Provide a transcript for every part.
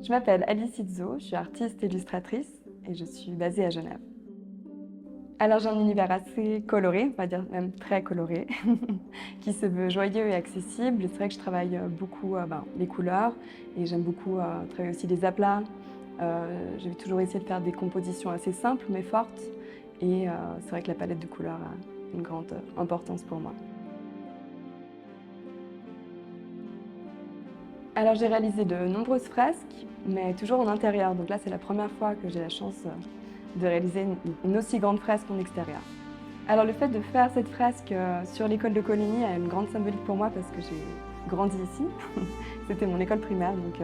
Je m'appelle Alice Izzo, je suis artiste illustratrice et je suis basée à Genève. Alors j'ai un univers assez coloré, on va dire même très coloré, qui se veut joyeux et accessible. C'est vrai que je travaille beaucoup les couleurs et j'aime beaucoup travailler aussi les aplats. J'ai toujours essayé de faire des compositions assez simples mais fortes et c'est vrai que la palette de couleurs a une grande importance pour moi. Alors j'ai réalisé de nombreuses fresques, mais toujours en intérieur. Donc là, c'est la première fois que j'ai la chance de réaliser une aussi grande fresque en extérieur. Alors le fait de faire cette fresque sur l'école de Coligny a une grande symbolique pour moi parce que j'ai grandi ici. C'était mon école primaire, donc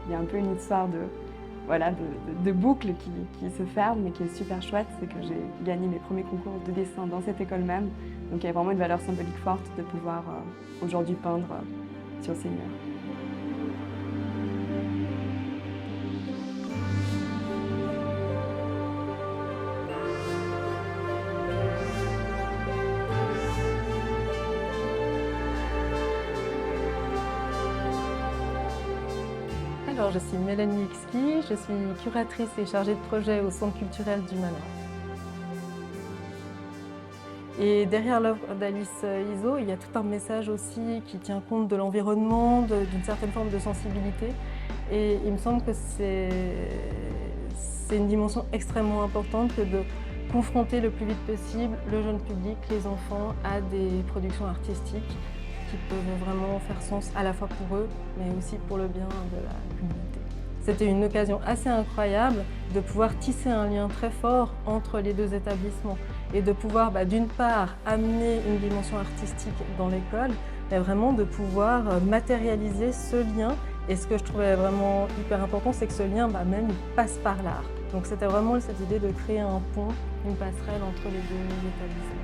il y a un peu une histoire de boucle qui se ferme mais qui est super chouette. C'est que j'ai gagné mes premiers concours de dessin dans cette école même. Donc il y a vraiment une valeur symbolique forte de pouvoir aujourd'hui peindre sur ces murs. Alors, je suis Mélanie Exki, je suis curatrice et chargée de projet au Centre culturel du Manoir. Et derrière l'œuvre d'Alice Izzo, il y a tout un message aussi qui tient compte de l'environnement, d'une certaine forme de sensibilité. Et il me semble que c'est une dimension extrêmement importante que de confronter le plus vite possible le jeune public, les enfants, à des productions artistiques qui peuvent vraiment faire sens à la fois pour eux, mais aussi pour le bien de la communauté. C'était une occasion assez incroyable de pouvoir tisser un lien très fort entre les deux établissements et de pouvoir, d'une part, amener une dimension artistique dans l'école, mais vraiment de pouvoir matérialiser ce lien. Et ce que je trouvais vraiment hyper important, c'est que ce lien, même, il passe par l'art. Donc c'était vraiment cette idée de créer un pont, une passerelle entre les deux établissements.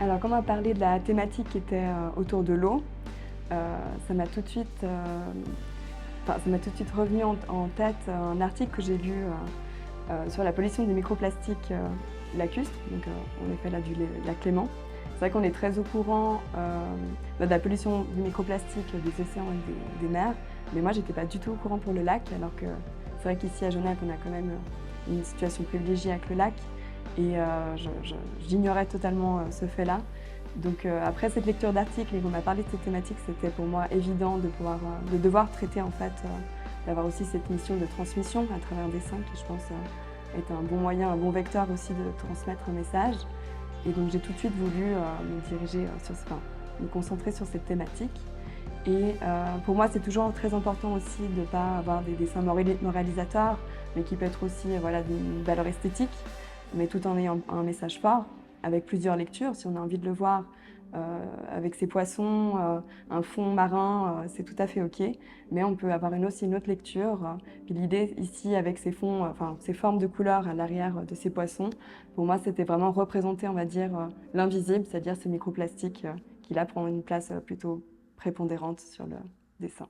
Alors, quand on m'a parlé de la thématique qui était autour de l'eau, ça m'a tout de suite, revenu en tête un article que j'ai lu sur la pollution des microplastiques lacustres, donc on est fait là du lac Léman. C'est vrai qu'on est très au courant de la pollution du microplastique des océans et des mers, mais moi j'étais pas du tout au courant pour le lac, alors que c'est vrai qu'ici à Genève on a quand même une situation privilégiée avec le lac. Et j'ignorais totalement ce fait-là. Donc après cette lecture d'article et qu'on m'a parlé de cette thématique, c'était pour moi évident de devoir traiter en fait, d'avoir aussi cette mission de transmission à travers un dessin qui je pense est un bon moyen, un bon vecteur aussi de transmettre un message. Et donc j'ai tout de suite voulu me concentrer sur cette thématique. Et pour moi, c'est toujours très important aussi de ne pas avoir des dessins moralisateurs, mais qui peut être aussi d'une valeur esthétique, mais tout en ayant un message fort, avec plusieurs lectures. Si on a envie de le voir avec ses poissons, un fond marin, c'est tout à fait OK. Mais on peut avoir aussi une autre lecture. Puis l'idée ici, avec ces fonds, ces formes de couleurs à l'arrière de ces poissons, pour moi, c'était vraiment représenter, on va dire, l'invisible, c'est-à-dire ce microplastique qui là prend une place plutôt prépondérante sur le dessin.